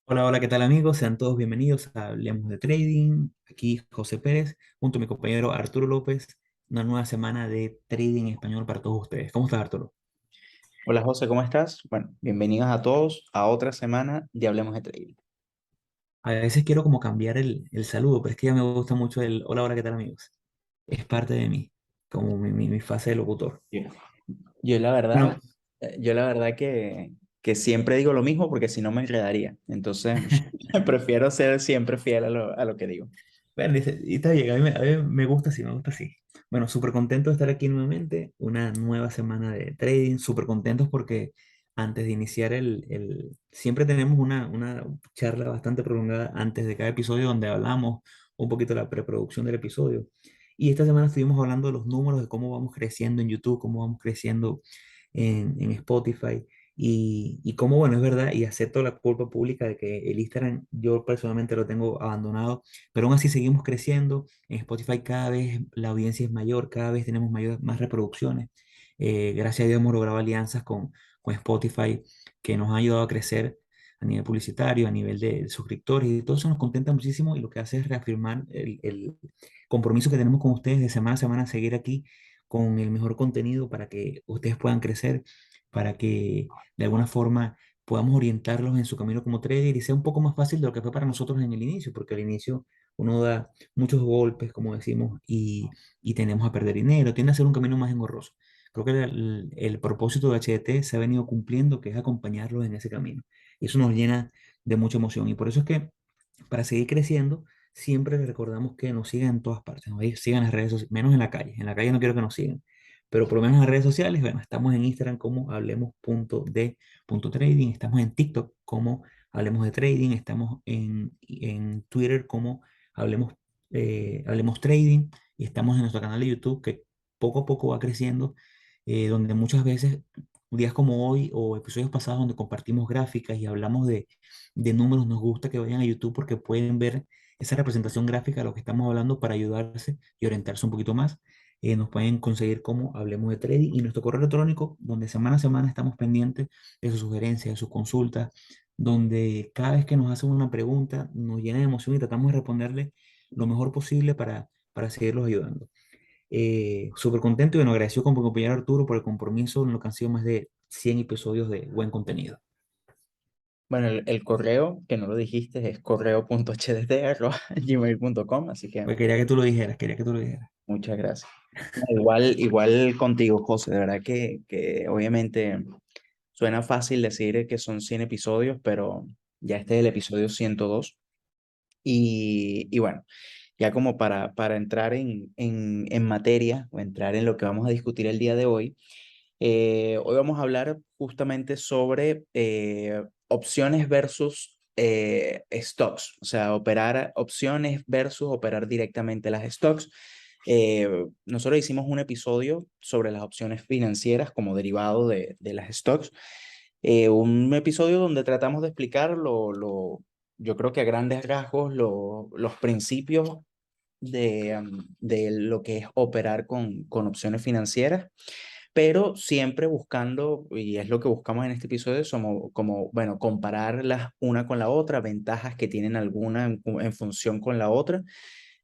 Hola, hola, ¿qué tal amigos? Sean todos bienvenidos a Hablemos de Trading. Aquí José Pérez, junto a mi compañero Arturo López, una nueva semana de trading en español para todos ustedes. ¿Cómo estás, Arturo? Hola José, ¿cómo estás? Bueno, bienvenidos a todos a otra semana de Hablemos de Trading. A veces quiero como cambiar el saludo, pero es que ya me gusta mucho el hola, hola, ¿qué tal amigos? Es parte de mí, como mi fase de locutor. Yo, yo la verdad, Bueno, yo la verdad que siempre digo lo mismo porque si no me enredaría. Entonces, prefiero ser siempre fiel a lo que digo. bueno, dice, y está bien, a mí me gusta así, me gusta así. Bueno, súper contento de estar aquí nuevamente, una nueva semana de trading, súper contentos porque antes de iniciar siempre tenemos una charla bastante prolongada antes de cada episodio donde hablamos un poquito de la preproducción del episodio. Y esta semana estuvimos hablando de los números, de cómo vamos creciendo en YouTube, cómo vamos creciendo en Spotify. Y cómo, bueno, es verdad, y acepto la culpa pública de que el Instagram yo personalmente lo tengo abandonado, pero aún así seguimos creciendo. En Spotify cada vez la audiencia es mayor, cada vez tenemos más reproducciones. Gracias a Dios hemos logrado alianzas con Spotify que nos ha ayudado a crecer a nivel publicitario, a nivel de suscriptores, y todo eso nos contenta muchísimo y lo que hace es reafirmar el compromiso que tenemos con ustedes de semana a semana, seguir aquí con el mejor contenido para que ustedes puedan crecer, para que de alguna forma podamos orientarlos en su camino como trader y sea un poco más fácil de lo que fue para nosotros en el inicio, porque al inicio uno da muchos golpes, como decimos, y tendemos a perder dinero, tiende a ser un camino más engorroso. Creo que el propósito de HDT se ha venido cumpliendo, que es acompañarlos en ese camino. Y eso nos llena de mucha emoción. Y por eso es que para seguir creciendo, siempre les recordamos que nos sigan en todas partes, ¿no? Sigan las redes sociales, menos en la calle. En la calle no quiero que nos sigan, pero por lo menos en las redes sociales, bueno, estamos en Instagram como hablemos.de.trading, estamos en TikTok como Hablemos de Trading, estamos en Twitter como Hablemos, Hablemos Trading y estamos en nuestro canal de YouTube que poco a poco va creciendo, donde muchas veces, días como hoy o episodios pasados donde compartimos gráficas y hablamos de números, nos gusta que vayan a YouTube porque pueden ver esa representación gráfica de lo que estamos hablando para ayudarse y orientarse un poquito más. Nos pueden conseguir como Hablemos de Trading y nuestro correo electrónico, donde semana a semana estamos pendientes de sus sugerencias, de sus consultas, donde cada vez que nos hacen una pregunta nos llena de emoción y tratamos de responderle lo mejor posible para seguirlos ayudando. Súper contento y bueno, agradecido con mi compañero Arturo por el compromiso en lo que han sido más de 100 episodios de buen contenido. Bueno, el correo, que no lo dijiste, es correo.hdd@gmail.com, así que Pues quería que tú lo dijeras, quería que tú lo dijeras. muchas gracias. No, igual contigo, José, de verdad que obviamente suena fácil decir que son 100 episodios, pero ya este es el episodio 102. Y bueno, ya como para entrar en materia o entrar en lo que vamos a discutir el día de hoy, hoy vamos a hablar justamente sobre opciones versus stocks, o sea, operar opciones versus operar directamente las stocks. Nosotros hicimos un episodio sobre las opciones financieras como derivado de las stocks, un episodio donde tratamos de explicar yo creo que a grandes rasgos los principios de lo que es operar con opciones financieras, pero siempre buscando, y es lo que buscamos en este episodio, somos como, bueno, compararlas una con la otra, ventajas que tienen alguna en función con la otra,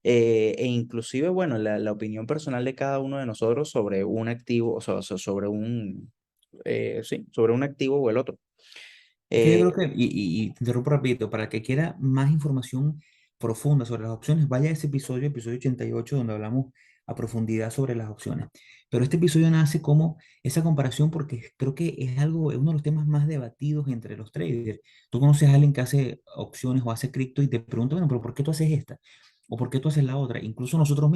e inclusive, bueno, la opinión personal de cada uno de nosotros sobre un activo, sobre sí, sobre un activo o el otro. Es que yo Eh, creo que, y te interrumpo rapidito, para el que quiera más información profunda sobre las opciones, vaya a ese episodio, episodio 88, donde hablamos a profundidad sobre las opciones. Pero este episodio nace como esa comparación porque creo que es algo, es uno de los temas más debatidos entre los traders. Tú conoces a alguien que hace opciones o hace cripto y te pregunta, bueno, pero ¿por qué tú haces esta? ¿O por qué tú haces la otra? Incluso nosotros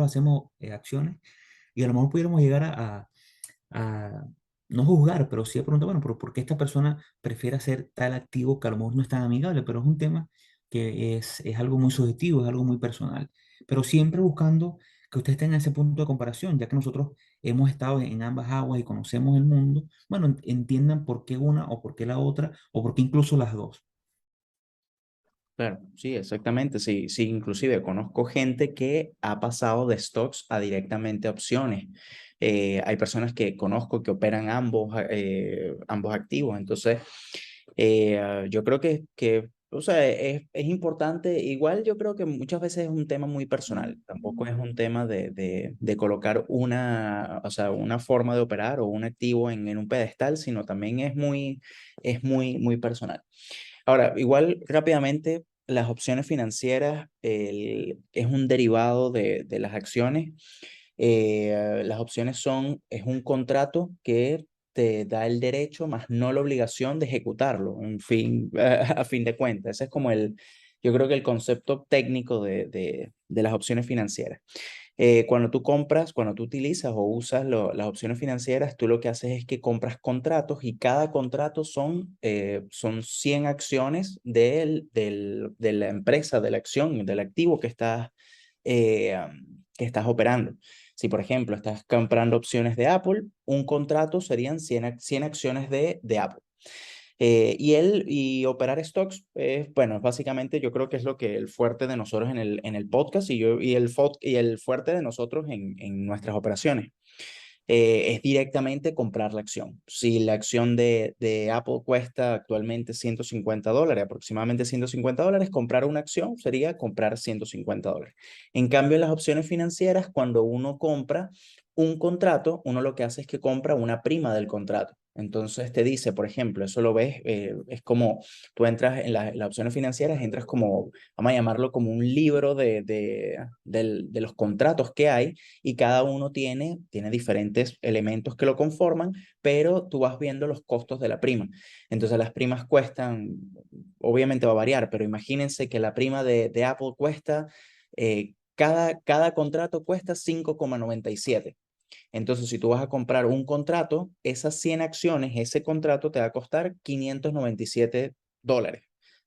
hacemos acciones y a lo mejor pudiéramos llegar a no juzgar, pero sí a preguntar, bueno, pero ¿por qué esta persona prefiere hacer tal activo que a lo mejor no es tan amigable? Pero es un tema que es algo muy subjetivo, es algo muy personal. Pero siempre buscando que ustedes tengan ese punto de comparación, ya que nosotros hemos estado en ambas aguas y conocemos el mundo, bueno, entiendan por qué una o por qué la otra, o por qué incluso las dos. Claro, sí, exactamente. Sí, sí, inclusive conozco gente que ha pasado de stocks a directamente a opciones. Hay personas que conozco que operan ambos activos. Entonces, yo creo que o sea, es importante. Igual yo creo que muchas veces es un tema muy personal. Tampoco es un tema de colocar una, o sea, una forma de operar o un activo en un pedestal, sino también muy personal. Ahora, igual rápidamente, las opciones financieras es un derivado de las acciones. Las opciones es un contrato que te da el derecho, más no la obligación de ejecutarlo, en fin, a fin de cuentas. Ese es como yo creo que el concepto técnico de las opciones financieras. Cuando tú compras, cuando tú utilizas o usas las opciones financieras, tú lo que haces es que compras contratos y cada contrato son 100 acciones de la empresa, de la acción, del activo que estás operando. Si, por ejemplo, estás comprando opciones de Apple, un contrato serían 100 acciones de Apple. Y operar stocks, bueno, básicamente yo creo que es lo que el fuerte de nosotros en el podcast y el fuerte de nosotros en nuestras operaciones. Es directamente comprar la acción. Si la acción de Apple cuesta actualmente $150, aproximadamente $150, comprar una acción sería comprar $150. En cambio, en las opciones financieras, cuando uno compra un contrato, uno lo que hace es que compra una prima del contrato. Entonces te dice, por ejemplo, eso lo ves, es como tú entras en las opciones financieras, entras como, vamos a llamarlo como un libro de los contratos que hay y cada uno tiene diferentes elementos que lo conforman, pero tú vas viendo los costos de la prima. Entonces las primas cuestan, obviamente va a variar, pero imagínense que la prima de Apple cuesta, cada contrato cuesta 5,97. Entonces, si tú vas a comprar un contrato, esas 100 acciones, ese contrato te va a costar $597.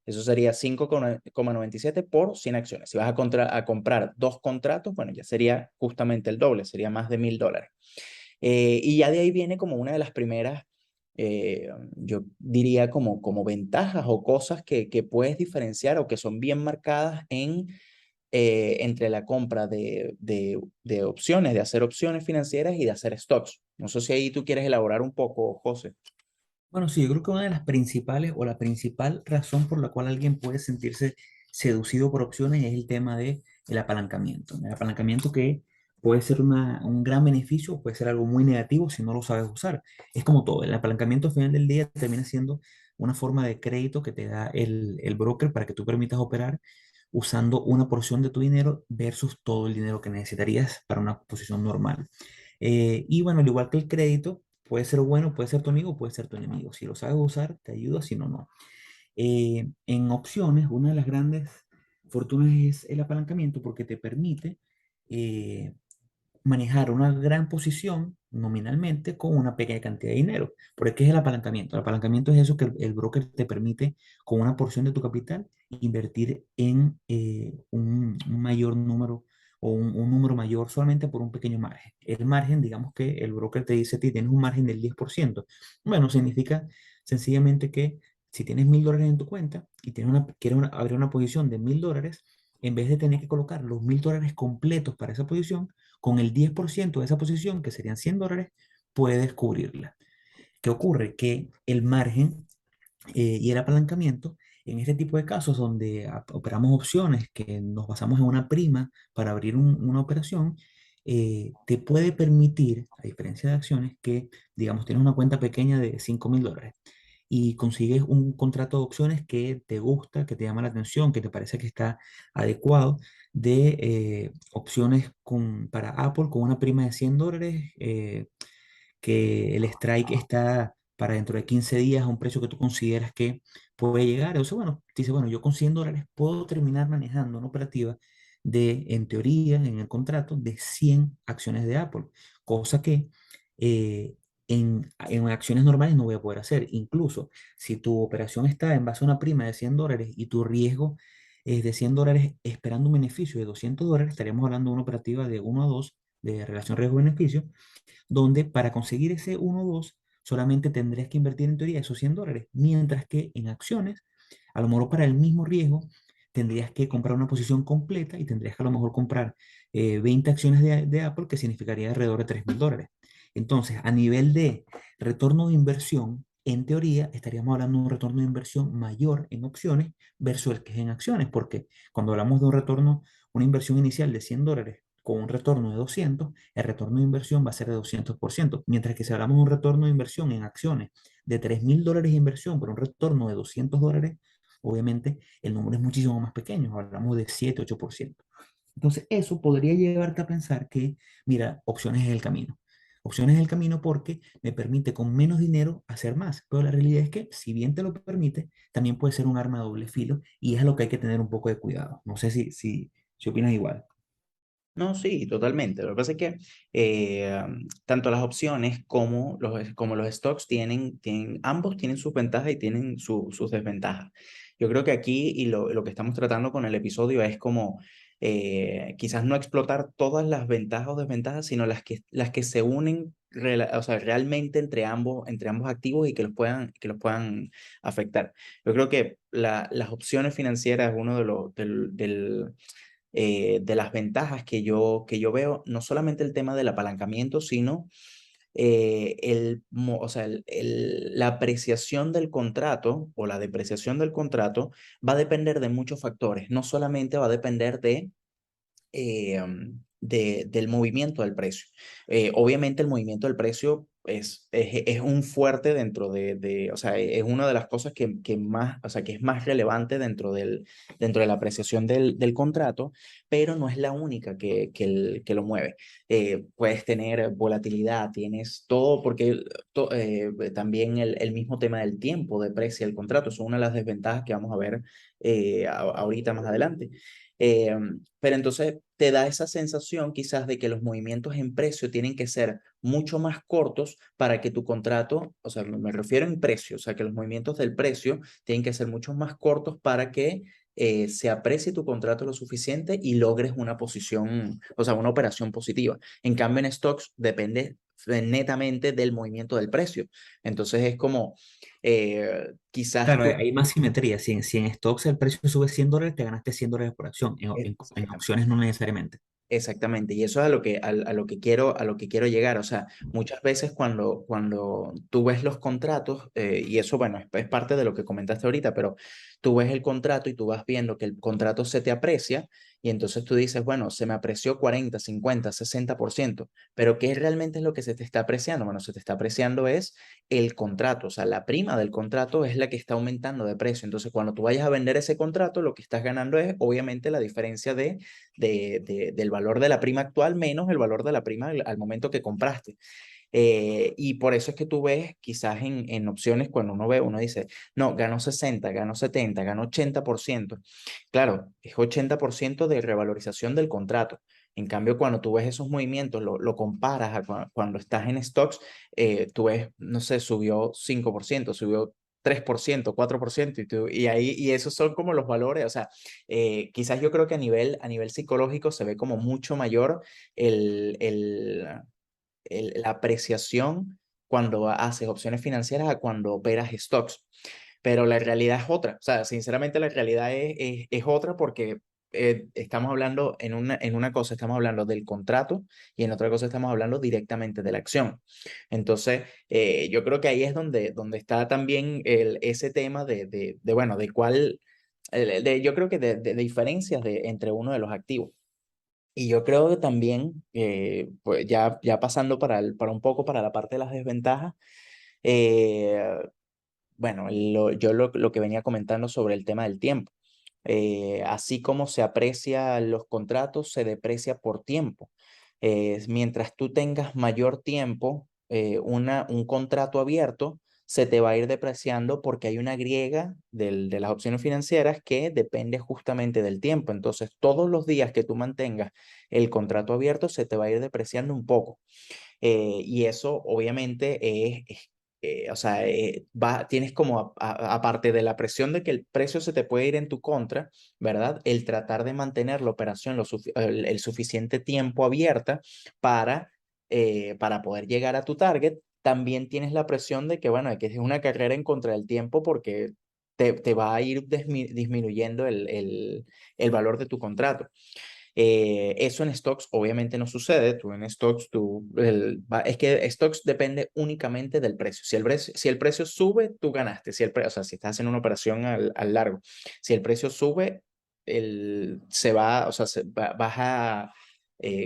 Eso sería 5,97 por 100 acciones. Si vas a comprar dos contratos, bueno, ya sería justamente el doble, sería más de $1,000. Y ya de ahí viene como una de las primeras, yo diría como ventajas o cosas que puedes diferenciar o que son bien marcadas entre la compra de opciones, de hacer opciones financieras y de hacer stocks. No sé si ahí tú quieres elaborar un poco, José. Bueno, sí, yo creo que una de las principales o la principal razón por la cual alguien puede sentirse seducido por opciones es el tema de el apalancamiento. El apalancamiento que puede ser un gran beneficio o puede ser algo muy negativo si no lo sabes usar. Es como todo, el apalancamiento al final del día termina siendo una forma de crédito que te da el broker para que tú permitas operar usando una porción de tu dinero versus todo el dinero que necesitarías para una posición normal. Y bueno, al igual que el crédito, puede ser bueno, puede ser tu amigo, puede ser tu enemigo. Si lo sabes usar, te ayuda, si no, no. En opciones, una de las grandes fortunas es el apalancamiento porque te permite eh, manejar una gran posición nominalmente con una pequeña cantidad de dinero. ¿Por qué es el apalancamiento? El apalancamiento es eso que el broker te permite con una porción de tu capital invertir en un mayor número o un número mayor solamente por un pequeño margen. El margen, digamos que el broker te dice a ti, tienes un margen del 10%. Bueno, significa sencillamente que si tienes $1,000 en tu cuenta y quieres abrir una posición de $1,000, en vez de tener que colocar los $1,000 completos para esa posición, con el 10% de esa posición, que serían $100, puedes cubrirla. ¿Qué ocurre? Que el margen y el apalancamiento, en este tipo de casos donde operamos opciones que nos basamos en una prima para abrir una operación, te puede permitir, a diferencia de acciones, que, digamos, tienes una cuenta pequeña de $5,000 y consigues un contrato de opciones que te gusta, que te llama la atención, que te parece que está adecuado, de opciones para Apple con una prima de $100, que el strike está para dentro de 15 días a un precio que tú consideras que puede llegar. Entonces, bueno, dice, bueno, yo con $100 puedo terminar manejando una operativa en teoría, en el contrato, de 100 acciones de Apple, cosa que eh, en acciones normales no voy a poder hacer. Incluso si tu operación está en base a una prima de $100 y tu riesgo es de $100 esperando un beneficio de $200, estaríamos hablando de una operativa de 1 a 2 de relación riesgo-beneficio, donde para conseguir ese 1 o 2 solamente tendrías que invertir en teoría esos $100, mientras que en acciones, a lo mejor para el mismo riesgo, tendrías que comprar una posición completa y tendrías que a lo mejor comprar 20 acciones de Apple, que significaría alrededor de $3,000. Entonces, a nivel de retorno de inversión, en teoría estaríamos hablando de un retorno de inversión mayor en opciones versus el que es en acciones, porque cuando hablamos de un retorno, una inversión inicial de $100 con un retorno de 200, el retorno de inversión va a ser de 200%, mientras que si hablamos de un retorno de inversión en acciones de $3.000 de inversión por un retorno de $200, obviamente el número es muchísimo más pequeño, hablamos de 7-8%. Entonces, eso podría llevarte a pensar que, mira, opciones es el camino. Opciones es el camino porque me permite con menos dinero hacer más. Pero la realidad es que, si bien te lo permite, también puede ser un arma de doble filo y es a lo que hay que tener un poco de cuidado. No sé si opinas igual. No, sí, totalmente. Lo que pasa es que tanto las opciones como los stocks ambos tienen sus ventajas y tienen sus desventajas. Yo creo que aquí y lo que estamos tratando con el episodio es como quizás no explotar todas las ventajas o desventajas, sino las que se unen o sea, realmente entre ambos activos y que los puedan afectar. Yo creo que las opciones financieras es uno de las ventajas que yo veo, no solamente el tema del apalancamiento, sino o sea, la apreciación del contrato o la depreciación del contrato va a depender de muchos factores. No solamente va a depender del movimiento del precio. Obviamente el movimiento del precio es un fuerte o sea, es una de las cosas que más, o sea, que es más relevante dentro de la apreciación del contrato, pero no es la única que lo mueve. Puedes tener volatilidad, tienes todo, porque también el mismo tema del tiempo deprecia el contrato, es una de las desventajas que vamos a ver ahorita más adelante. Eh, pero entonces te da esa sensación quizás de que los movimientos en precio tienen que ser mucho más cortos para que tu contrato, o sea, me refiero en precio, o sea, que los movimientos del precio tienen que ser mucho más cortos para que se aprecie tu contrato lo suficiente y logres una posición, o sea, una operación positiva. En cambio, en stocks depende netamente del movimiento del precio. Entonces es como, quizás Claro, tú... hay más simetría. Si en stocks el precio sube $100, te ganaste $100 por acción. En Exactamente. opciones no necesariamente. Exactamente, y eso es a lo que quiero llegar. O sea, muchas veces cuando tú ves los contratos, y eso, bueno, es parte de lo que comentaste ahorita, pero tú ves el contrato y tú vas viendo que el contrato se te aprecia, y entonces tú dices, bueno, se me apreció 40, 50, 60%, pero ¿qué realmente es lo que se te está apreciando? Bueno, se te está apreciando es el contrato, o sea, la prima del contrato es la que está aumentando de precio. Entonces, cuando tú vayas a vender ese contrato, lo que estás ganando es obviamente la diferencia del valor de la prima actual menos el valor de la prima al momento que compraste. Y por eso es que tú ves, quizás en opciones, cuando uno ve, uno dice, no, ganó 60, ganó 70, ganó 80%. Claro, es 80% de revalorización del contrato. En cambio, cuando tú ves esos movimientos, lo comparas a cuando estás en stocks, tú ves, no sé, subió 5%, subió 3%, 4%, y esos son como los valores, o sea, quizás yo creo que a nivel psicológico se ve como mucho mayor el, el, la apreciación cuando haces opciones financieras a cuando operas stocks. Pero la realidad es otra. O sea, sinceramente la realidad es otra porque estamos hablando en una cosa, estamos hablando del contrato y en otra cosa estamos hablando directamente de la acción. Entonces, yo creo que ahí es donde está también ese tema bueno, de cuál, yo creo que de diferencias entre uno de los activos. Y yo creo que también, pues ya pasando para un poco para la parte de las desventajas, eh, bueno, lo que venía comentando sobre el tema del tiempo. Así como se aprecia los contratos, se deprecia por tiempo. Mientras tú tengas mayor tiempo, un contrato abierto se te va a ir depreciando porque hay una griega de las opciones financieras que depende justamente del tiempo. Entonces, todos los días que tú mantengas el contrato abierto, se te va a ir depreciando un poco. Y eso obviamente o sea, tienes como, aparte de la presión de que el precio se te puede ir en tu contra, ¿verdad? El tratar de mantener la operación el suficiente tiempo abierta para, para poder llegar a tu target. También tienes la presión de que, bueno, de que es una carrera en contra del tiempo porque te va a ir disminuyendo el valor de tu contrato. Eso en stocks obviamente no sucede. Tú en stocks, es que stocks depende únicamente del precio. Si el precio sube, tú ganaste. O sea, si estás haciendo una operación al largo, si el precio sube, se va, o sea, vas a,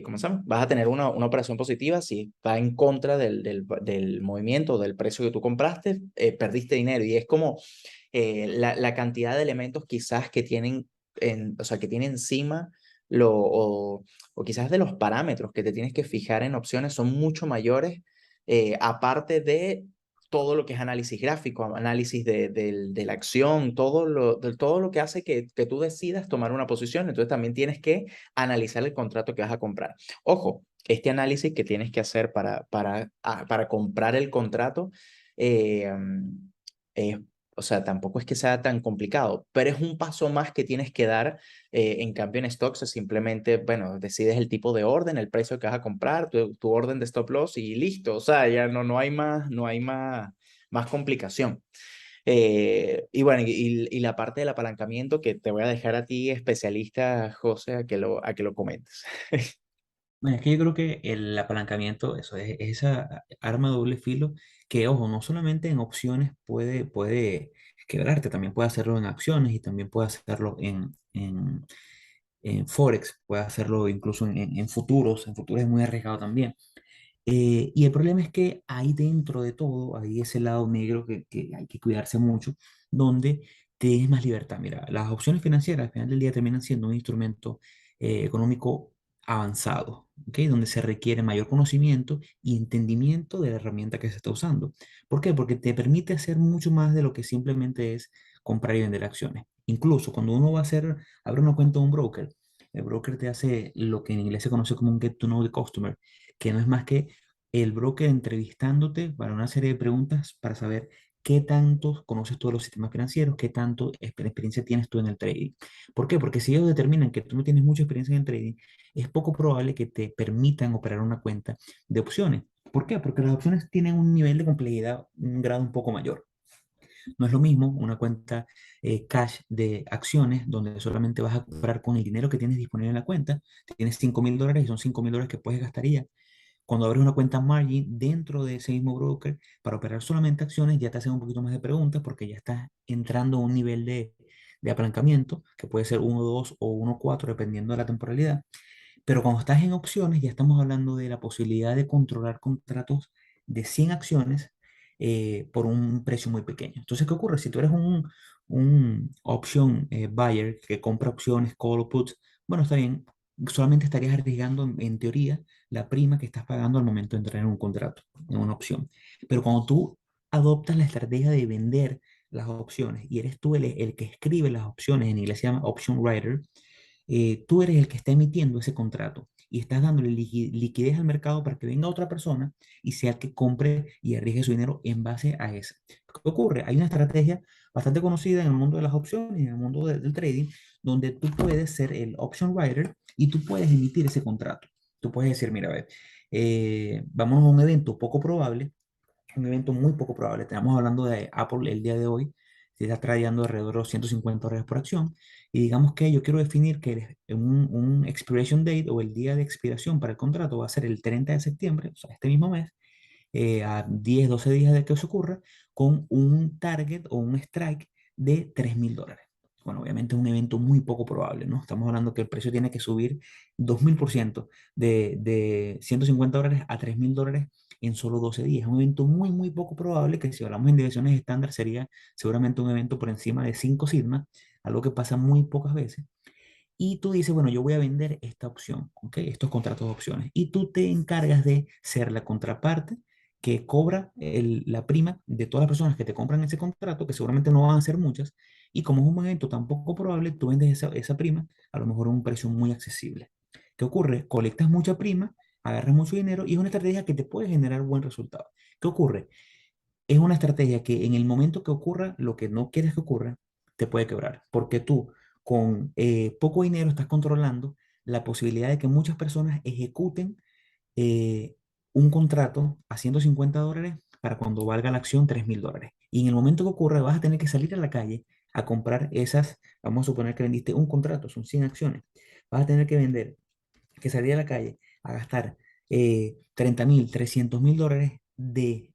¿cómo se llama? Vas a tener una operación positiva. Si va en contra del movimiento, del precio que tú compraste, perdiste dinero. Y es como la cantidad de elementos quizás que tienen, o sea, que tiene encima o quizás de los parámetros que te tienes que fijar en opciones son mucho mayores, aparte de todo lo que es análisis gráfico, análisis de la acción, todo lo que hace que tú decidas tomar una posición. Entonces también tienes que analizar el contrato que vas a comprar. Ojo, este análisis que tienes que hacer para comprar el contrato, eh, es o sea, tampoco es que sea tan complicado, pero es un paso más que tienes que dar. En cambio, en stocks es simplemente, bueno, decides el tipo de orden, el precio que vas a comprar, tu orden de stop loss y listo. O sea, ya no hay más, más complicación. Y bueno, y la parte del apalancamiento que te voy a dejar a ti, especialista, José, a que lo comentes. Bueno, es que yo creo que el apalancamiento, eso es esa arma de doble filo que, ojo, no solamente en opciones puede quebrarte, también puede hacerlo en acciones y también puede hacerlo en Forex, puede hacerlo incluso en futuros es muy arriesgado también. Y el problema es que ahí dentro de todo, hay ese lado negro que hay que cuidarse mucho, donde te es más libertad. Mira, las opciones financieras al final del día terminan siendo un instrumento económico avanzado, ¿ok? Donde se requiere mayor conocimiento y entendimiento de la herramienta que se está usando. ¿Por qué? Porque te permite hacer mucho más de lo que simplemente es comprar y vender acciones. Incluso cuando uno va a hacer, abre una cuenta de un broker, el broker te hace lo que en inglés se conoce como un get to know the customer, que no es más que el broker entrevistándote para una serie de preguntas para saber qué tanto conoces tú de los sistemas financieros, qué tanto experiencia tienes tú en el trading. ¿Por qué? Porque si ellos determinan que tú no tienes mucha experiencia en el trading, es poco probable que te permitan operar una cuenta de opciones. ¿Por qué? Porque las opciones tienen un nivel de complejidad, un grado un poco mayor. No es lo mismo una cuenta cash de acciones donde solamente vas a comprar con el dinero que tienes disponible en la cuenta. Tienes $5.000 y son $5.000 que puedes gastar y ya. Cuando abres una cuenta margin dentro de ese mismo broker para operar solamente acciones, ya te hacen un poquito más de preguntas porque ya estás entrando a un nivel de apalancamiento que puede ser 1.2 o 1.4 dependiendo de la temporalidad. Pero cuando estás en opciones, ya estamos hablando de la posibilidad de controlar contratos de 100 acciones por un precio muy pequeño. Entonces, ¿qué ocurre? Si tú eres un option buyer que compra opciones, call o puts, bueno, está bien, solamente estarías arriesgando en teoría la prima que estás pagando al momento de entrar en un contrato, en una opción. Pero cuando tú adoptas la estrategia de vender las opciones y eres tú el que escribe las opciones, en inglés se llama option writer, tú eres el que está emitiendo ese contrato y estás dándole liquidez al mercado para que venga otra persona y sea el que compre y arriesgue su dinero en base a eso. ¿Qué ocurre? Hay una estrategia bastante conocida en el mundo de las opciones, en el mundo del trading, donde tú puedes ser el option writer y tú puedes emitir ese contrato. Tú puedes decir, mira, a ver, vamos a un evento poco probable, un evento muy poco probable. Estamos hablando de Apple el día de hoy, se está trayendo alrededor de los $150 por acción. Y digamos que yo quiero definir que un expiration date o el día de expiración para el contrato va a ser el 30 de septiembre, o sea, este mismo mes, a 10 12 días de que eso ocurra, con un target o un strike de $3.000. Bueno, obviamente es un evento muy poco probable, ¿no? Estamos hablando que el precio tiene que subir 2000% de $150 a $3.000 en solo 12 días. Es un evento muy, muy poco probable que si hablamos en direcciones estándar sería seguramente un evento por encima de 5 sigmas, algo que pasa muy pocas veces. Y tú dices, bueno, yo voy a vender esta opción, ¿ok? Estos contratos de opciones. Y tú te encargas de ser la contraparte que cobra la prima de todas las personas que te compran ese contrato, que seguramente no van a ser muchas. Y como es un momento tan poco probable, tú vendes esa prima a lo mejor a un precio muy accesible. ¿Qué ocurre? Colectas mucha prima, agarras mucho dinero y es una estrategia que te puede generar buen resultado. ¿Qué ocurre? Es una estrategia que en el momento que ocurra lo que no quieres que ocurra, te puede quebrar, porque tú con poco dinero estás controlando la posibilidad de que muchas personas ejecuten eh, un contrato a $150 para cuando valga la acción $3.000. Y en el momento que ocurra vas a tener que salir a la calle a comprar esas, vamos a suponer que vendiste un contrato, son 100 acciones. vas a tener que vender, que salir a la calle a gastar 30.000, 300.000 dólares de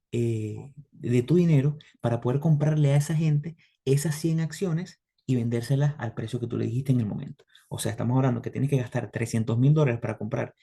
tu dinero para poder comprarle a esa gente esas 100 acciones y vendérselas al precio que tú le dijiste en el momento. O sea, estamos hablando que tienes que gastar 300.000 dólares para comprar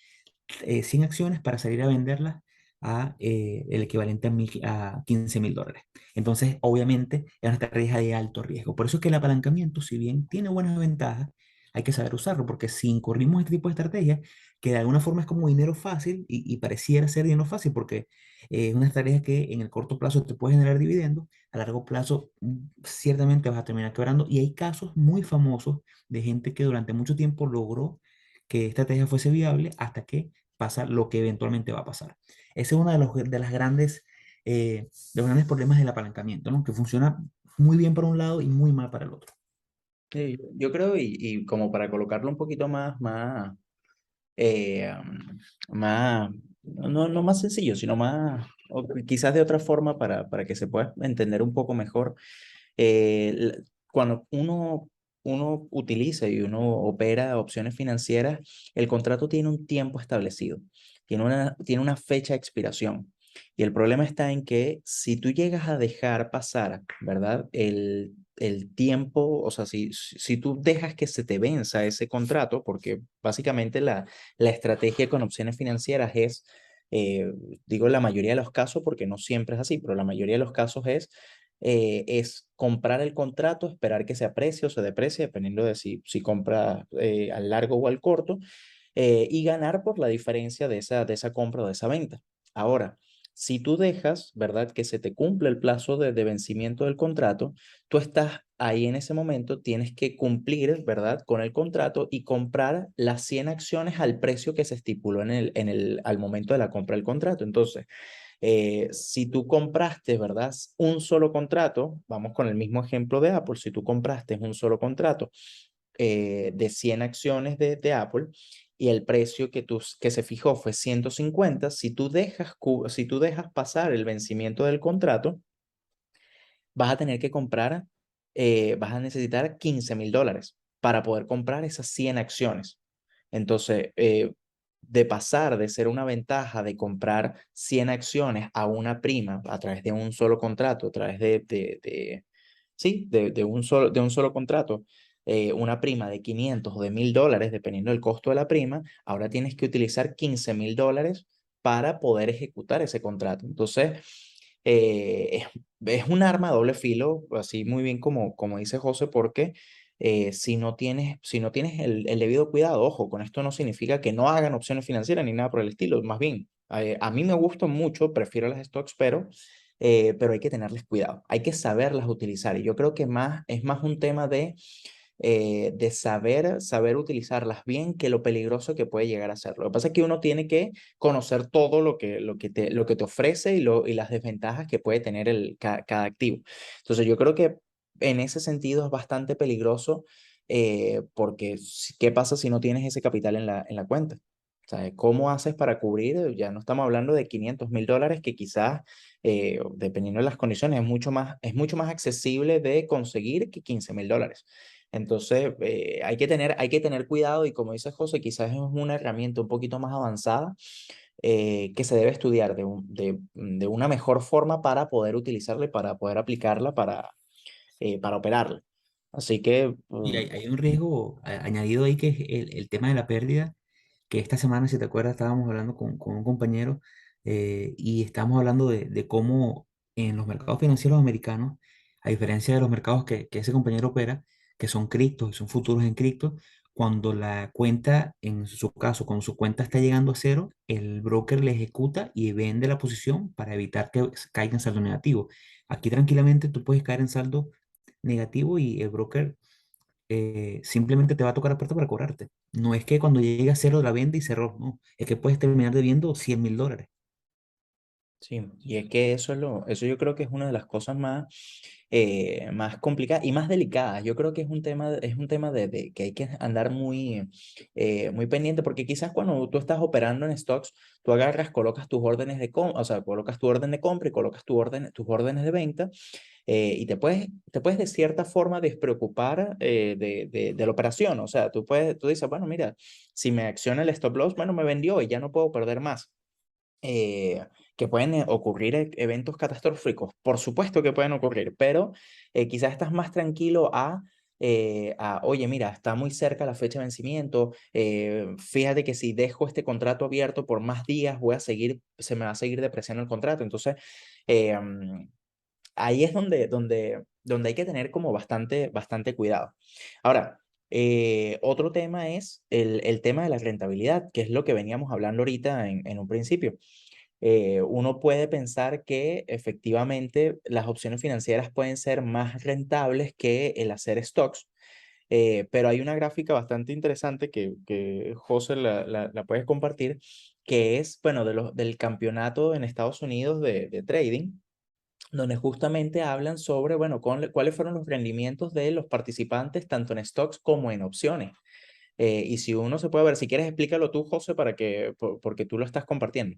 100 acciones para salir a venderlas a el equivalente a 15.000 dólares. Entonces, obviamente, es una estrategia de alto riesgo. Por eso es que el apalancamiento, si bien tiene buenas ventajas, hay que saber usarlo, porque si incurrimos en este tipo de estrategias, que de alguna forma es como dinero fácil y pareciera ser dinero fácil, porque es una estrategia que en el corto plazo te puede generar dividendos, a largo plazo ciertamente vas a terminar quebrando. Y hay casos muy famosos de gente que durante mucho tiempo logró que esta estrategia fuese viable hasta que pasa lo que eventualmente va a pasar. Ese es uno de los grandes problemas del apalancamiento, ¿no? Que funciona muy bien para un lado y muy mal para el otro. Sí, yo creo, y como para colocarlo un poquito eh, más, no más sencillo, sino más, o quizás de otra forma para que se pueda entender un poco mejor. Cuando uno utiliza y uno opera opciones financieras, el contrato tiene un tiempo establecido, tiene una fecha de expiración. Y el problema está en que si tú llegas a dejar pasar, ¿verdad? El tiempo, o sea, si tú dejas que se te venza ese contrato, porque básicamente la estrategia con opciones financieras es, eh, digo la mayoría de los casos, porque no siempre es así, pero la mayoría de los casos es comprar el contrato, esperar que se aprecie o se deprecie, dependiendo de si compra al largo o al corto, y ganar por la diferencia de esa compra o de esa venta. Ahora, si tú dejas, ¿verdad?, que se te cumple el plazo de vencimiento del contrato, tú estás ahí en ese momento, tienes que cumplir, ¿verdad?, con el contrato y comprar las 100 acciones al precio que se estipuló al momento de la compra del contrato. Entonces, si tú compraste, ¿verdad? Un solo contrato, vamos con el mismo ejemplo de Apple, si tú compraste un solo contrato de 100 acciones de Apple y el precio que se fijó fue 150, si tú dejas pasar el vencimiento del contrato, vas a tener que comprar, vas a necesitar $15,000 para poder comprar esas 100 acciones. Entonces, de pasar de ser una ventaja de comprar 100 acciones a una prima a través de un solo contrato, a través sí, de un solo contrato, una prima de 500 o de $1,000, dependiendo del costo de la prima, ahora tienes que utilizar $15,000 para poder ejecutar ese contrato. Entonces, es un arma de doble filo, así muy bien como dice José, porque si no tienes el debido cuidado, ojo, con esto no significa que no hagan opciones financieras ni nada por el estilo, más bien, a mí me gustan mucho, prefiero las stocks, pero hay que tenerles cuidado, hay que saberlas utilizar y yo creo que es más un tema de saber utilizarlas bien que lo peligroso que puede llegar a ser. Lo que pasa es que uno tiene que conocer todo lo que te ofrece y las desventajas que puede tener cada activo. Entonces yo creo que en ese sentido es bastante peligroso porque ¿qué pasa si no tienes ese capital en la cuenta? O sea, ¿cómo haces para cubrir? Ya no estamos hablando de $500,000 que quizás, dependiendo de las condiciones, es mucho más accesible de conseguir que $15,000. Entonces, hay que tener cuidado y como dice José, quizás es una herramienta un poquito más avanzada que se debe estudiar de una mejor forma para poder utilizarla y para poder aplicarla para operarla. Así que, Y hay un riesgo añadido ahí que es el tema de la pérdida, que esta semana, si te acuerdas, estábamos hablando con un compañero y estábamos hablando de cómo en los mercados financieros americanos, a diferencia de los mercados que ese compañero opera, que son criptos y son futuros en cripto, cuando la cuenta, en su caso, cuando su cuenta está llegando a cero, el broker le ejecuta y vende la posición para evitar que caiga en saldo negativo. Aquí tranquilamente tú puedes caer en saldo negativo y el broker simplemente te va a tocar la puerta para cobrarte. No es que cuando llegue a cero la vende y cerró, no. Es que puedes terminar debiendo 100.000 dólares. sí, y es que eso yo creo que es una de las cosas más complicadas y más delicadas. Yo creo que es un tema de que hay que andar muy pendiente, porque quizás cuando tú estás operando en stocks, tú agarras, colocas tus órdenes de compra, o sea, colocas tu orden de compra y colocas tus órdenes de venta, y te puedes de cierta forma despreocupar de la operación. O sea, tú dices, bueno, mira, si me acciona el stop loss, bueno, me vendió y ya no puedo perder más. eh, que pueden ocurrir eventos catastróficos. Por supuesto que pueden ocurrir, pero quizás estás más tranquilo oye, mira, está muy cerca la fecha de vencimiento, fíjate que si dejo este contrato abierto por más días, se me va a seguir depreciando el contrato. Entonces, ahí es donde hay que tener como bastante cuidado. Ahora, otro tema es el tema de la rentabilidad, que es lo que veníamos hablando ahorita en un principio. Uno puede pensar que efectivamente las opciones financieras pueden ser más rentables que el hacer stocks, pero hay una gráfica bastante interesante que José la puedes compartir, que es, bueno, del campeonato en Estados Unidos de trading, donde justamente hablan sobre, bueno, cuáles fueron los rendimientos de los participantes tanto en stocks como en opciones. Y si uno se puede ver, si quieres explícalo tú, José, porque tú lo estás compartiendo.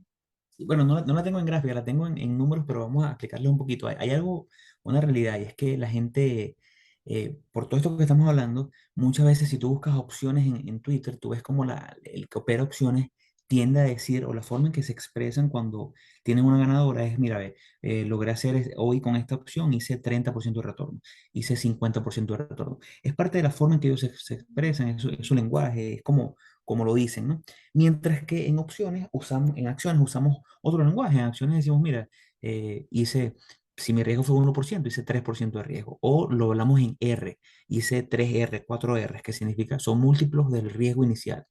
Bueno, no la tengo en gráfica, la tengo en números, pero vamos a explicarle un poquito. Hay algo, una realidad, y es que la gente, por todo esto que estamos hablando, muchas veces si tú buscas opciones en Twitter, tú ves como el que opera opciones tiende a decir, o la forma en que se expresan cuando tienen una ganadora es, mira, ve, logré hacer hoy con esta opción, hice 30% de retorno, hice 50% de retorno. Es parte de la forma en que ellos se expresan, es su lenguaje, es como lo dicen, ¿no? Mientras que en acciones usamos otro lenguaje. En acciones decimos, mira, si mi riesgo fue 1%, hice 3% de riesgo. O lo hablamos en R, hice 3R, 4R, que significa son múltiplos del riesgo inicial.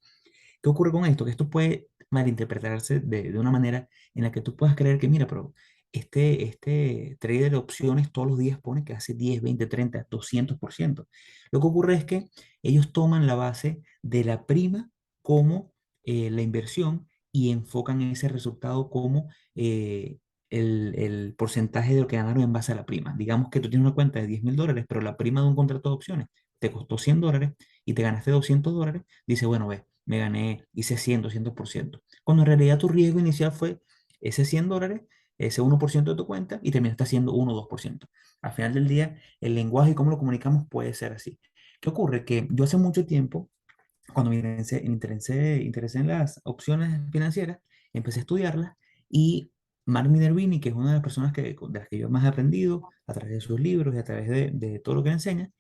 ¿Qué ocurre con esto? Que esto puede malinterpretarse de una manera en la que tú puedas creer que, mira, pero este trader de opciones todos los días pone que hace 10, 20, 30, 200%. Lo que ocurre es que ellos toman la base de la prima como la inversión y enfocan ese resultado como el porcentaje de lo que ganaron en base a la prima. Digamos que tú tienes una cuenta de $10,000, pero la prima de un contrato de opciones te costó $100 y te ganaste $200, dice, bueno, ve, hice 100, 200%. Cuando en realidad tu riesgo inicial fue ese $100, ese 1% de tu cuenta y terminaste haciendo 1 o 2%. Al final del día, el lenguaje y cómo lo comunicamos puede ser así. ¿Qué ocurre? Que yo hace mucho tiempo, cuando interesé en las opciones financieras, empecé a estudiarlas y Mark Minervini, que es una de las personas de las que yo más he aprendido a través de sus libros y a través de todo lo que enseña,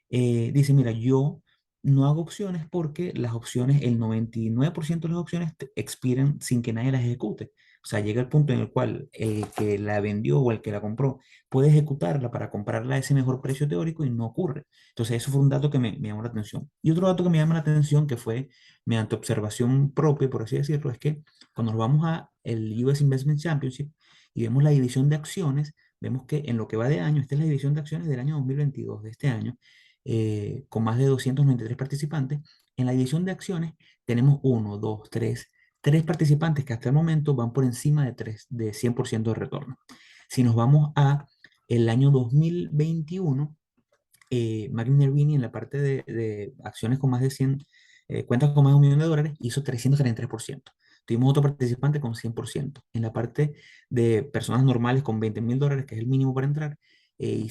dice, mira, yo no hago opciones porque las opciones, el 99% de las opciones expiran sin que nadie las ejecute. O sea, llega el punto en el cual el que la vendió o el que la compró puede ejecutarla para comprarla a ese mejor precio teórico y no ocurre. Entonces, eso fue un dato que me llamó la atención. Y otro dato que me llama la atención, que fue mediante observación propia, por así decirlo, es que cuando nos vamos a el US Investment Championship y vemos la división de acciones, vemos que en lo que va de año, esta es la división de acciones del año 2022 de este año, con más de 293 participantes. En la división de acciones tenemos uno, dos, tres participantes que hasta el momento van por encima de 100% de retorno. Si nos vamos a el año 2021, Mark Minervini en la parte de acciones con más de 100, cuentas con más de $1 millón, hizo 333%. Tuvimos otro participante con 100%. En la parte de personas normales con $20,000, que es el mínimo para entrar,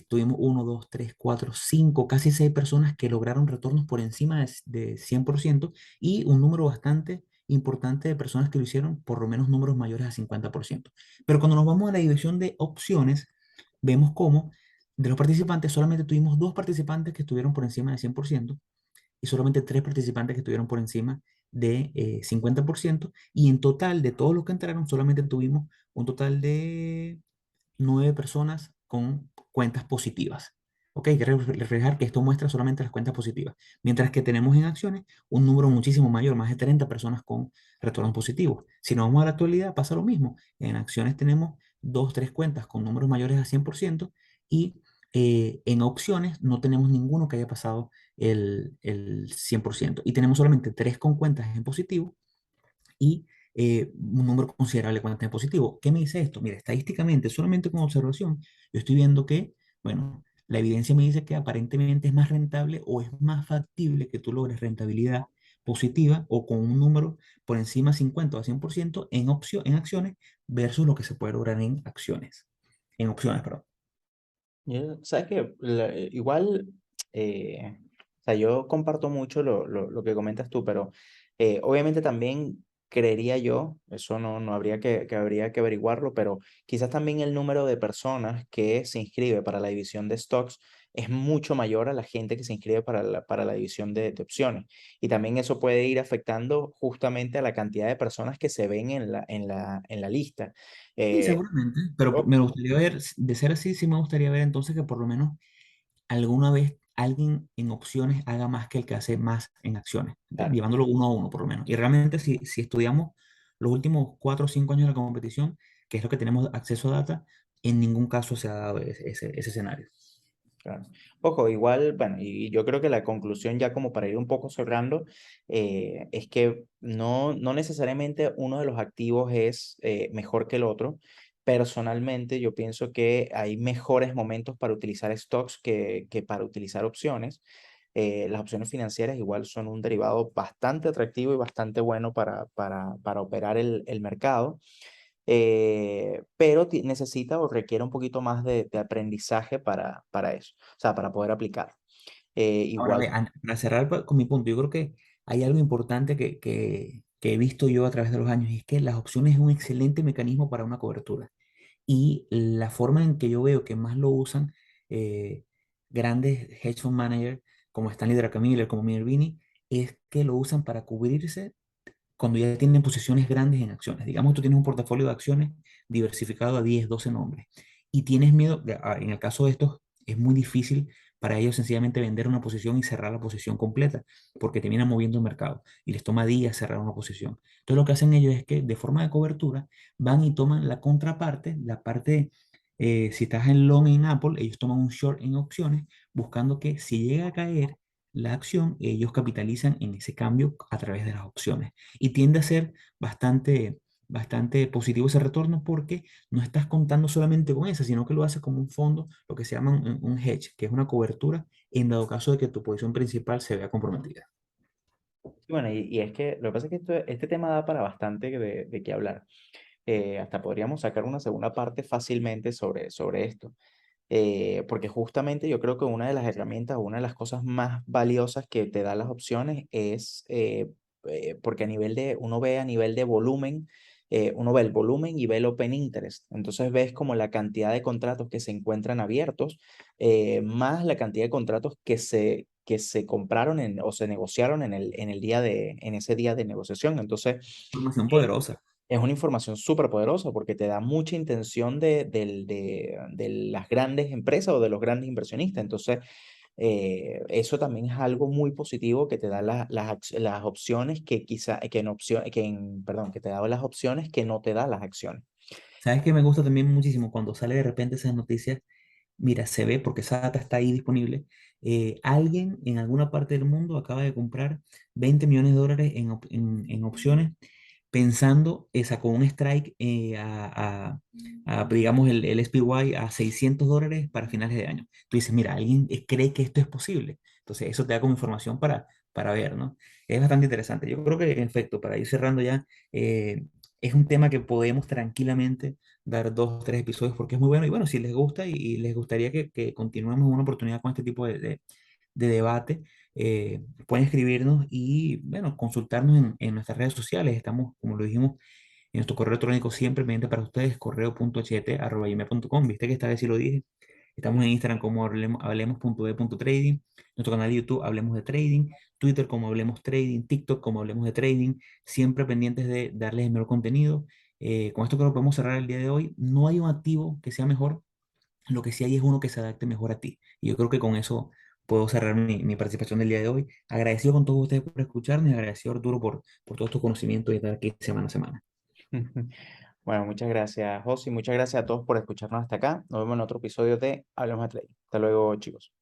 tuvimos uno, 2, 3, 4, 5, casi 6 personas que lograron retornos por encima de 100% y un número bastante importante de personas que lo hicieron por lo menos números mayores a 50%. Pero cuando nos vamos a la división de opciones, vemos cómo de los participantes solamente tuvimos dos participantes que estuvieron por encima del 100% y solamente tres participantes que estuvieron por encima de 50%. Y en total, de todos los que entraron, solamente tuvimos un total de 9 personas con cuentas positivas. Ok, hay que reflejar que esto muestra solamente las cuentas positivas, mientras que tenemos en acciones un número muchísimo mayor, más de 30 personas con retornos positivos. Si nos vamos a la actualidad, pasa lo mismo. En acciones tenemos dos, tres cuentas con números mayores a 100% y en opciones no tenemos ninguno que haya pasado el 100%. Y tenemos solamente tres con cuentas en positivo y un número considerable de cuentas en positivo. ¿Qué me dice esto? Mira, estadísticamente, solamente con observación, yo estoy viendo que, bueno, la evidencia me dice que aparentemente es más rentable o es más factible que tú logres rentabilidad positiva o con un número por encima 50 o 100% en acciones versus lo que se puede lograr en acciones, en opciones, perdón. Sabes que igual, o sea, yo comparto mucho lo que comentas tú, pero obviamente también creería yo, eso no habría que habría que averiguarlo, pero quizás también el número de personas que se inscribe para la división de stocks es mucho mayor a la gente que se inscribe para la división de opciones. Y también eso puede ir afectando justamente a la cantidad de personas que se ven en la lista. Sí, Eh, seguramente, pero yo- me gustaría ver, de ser así, sí me gustaría ver entonces que por lo menos alguna vez alguien en opciones haga más que el que hace más en acciones, ¿entiendes? claro. Llevándolo uno a uno por lo menos. Y realmente si estudiamos los últimos 4 o 5 años de la competición, que es lo que tenemos acceso a data, en ningún caso se ha dado ese escenario. Claro. Ojo, igual, bueno, y yo creo que la conclusión ya como para ir un poco cerrando, es que no necesariamente uno de los activos es mejor que el otro. Personalmente, yo pienso que hay mejores momentos para utilizar stocks que para utilizar opciones. Las opciones financieras igual son un derivado bastante atractivo y bastante bueno para operar el mercado, pero necesita o requiere un poquito más de aprendizaje para eso, o sea, para poder aplicar. Ahora, Igual, para cerrar con mi punto, yo creo que hay algo importante que he visto yo a través de los años y es que las opciones es un excelente mecanismo para una cobertura. Y la forma en que yo veo que más lo usan eh, grandes hedge fund managers como Stanley Druckenmiller, como Minervini, es que lo usan para cubrirse cuando ya tienen posiciones grandes en acciones. Digamos, tú tienes un portafolio de acciones diversificado a 10 12 nombres y tienes miedo, en el caso de estos, es muy difícil para ellos sencillamente vender una posición y cerrar la posición completa, porque terminan moviendo el mercado y les toma días cerrar una posición. Entonces lo que hacen ellos es que de forma de cobertura van y toman la contraparte, la parte, si estás en long en Apple, ellos toman un short en opciones, buscando que si llega a caer la acción, ellos capitalizan en ese cambio a través de las opciones y tiende a ser bastante positivo ese retorno porque no estás contando solamente con esa, sino que lo haces como un fondo, lo que se llama un hedge, que es una cobertura en dado caso de que tu posición principal se vea comprometida. bueno, y es que lo que pasa es que este tema da para bastante de qué hablar. Hasta podríamos sacar una segunda parte fácilmente sobre esto. Porque justamente yo creo que una de las herramientas, una de las cosas más valiosas que te da las opciones es, porque uno ve a nivel de volumen, uno ve el volumen y ve el open interest. Entonces ves como la cantidad de contratos que se encuentran abiertos, más la cantidad de contratos que se compraron o se negociaron en ese día de negociación. Entonces, Información poderosa. es una información súper poderosa porque te da mucha intención de las grandes empresas o de los grandes inversionistas. Entonces, eso también es algo muy positivo que te da las opciones que quizá, perdón, que te da las opciones que no te da las acciones. ¿Sabes qué me gusta también muchísimo cuando sale de repente esas noticias? Mira, se ve porque esa data está ahí disponible. Alguien en alguna parte del mundo acaba de comprar 20 millones de dólares en opciones pensando, sacó un strike digamos, el SPY a $600 para finales de año. Tú dices, mira, alguien cree que esto es posible. Entonces, eso te da como información para ver, ¿no? Es bastante interesante. Yo creo que, en efecto, para ir cerrando ya, es un tema que podemos tranquilamente dar 2 o 3 episodios porque es muy bueno. Y bueno, si les gusta y les gustaría que continuemos una oportunidad con este tipo de debate, pueden escribirnos y, bueno, consultarnos en nuestras redes sociales. Estamos, como lo dijimos, en nuestro correo electrónico siempre pendiente para ustedes, correo.ht@gmail.com. Viste que esta vez sí lo dije. Estamos en Instagram como hablemos.de.trading, nuestro canal de YouTube Hablemos de Trading, Twitter como Hablemos Trading, TikTok como Hablemos de Trading, siempre pendientes de darles el mejor contenido. Con esto creo que podemos cerrar el día de hoy. No hay un activo que sea mejor, lo que sí hay es uno que se adapte mejor a ti. Y yo creo que con eso puedo cerrar mi participación del día de hoy. Agradecido con todos ustedes por escucharme, agradecido Arturo por todos tus conocimientos y estar aquí semana a semana. Bueno, muchas gracias, José, y muchas gracias a todos por escucharnos hasta acá. Nos vemos en otro episodio de Hablemos de Trading. Hasta luego, chicos.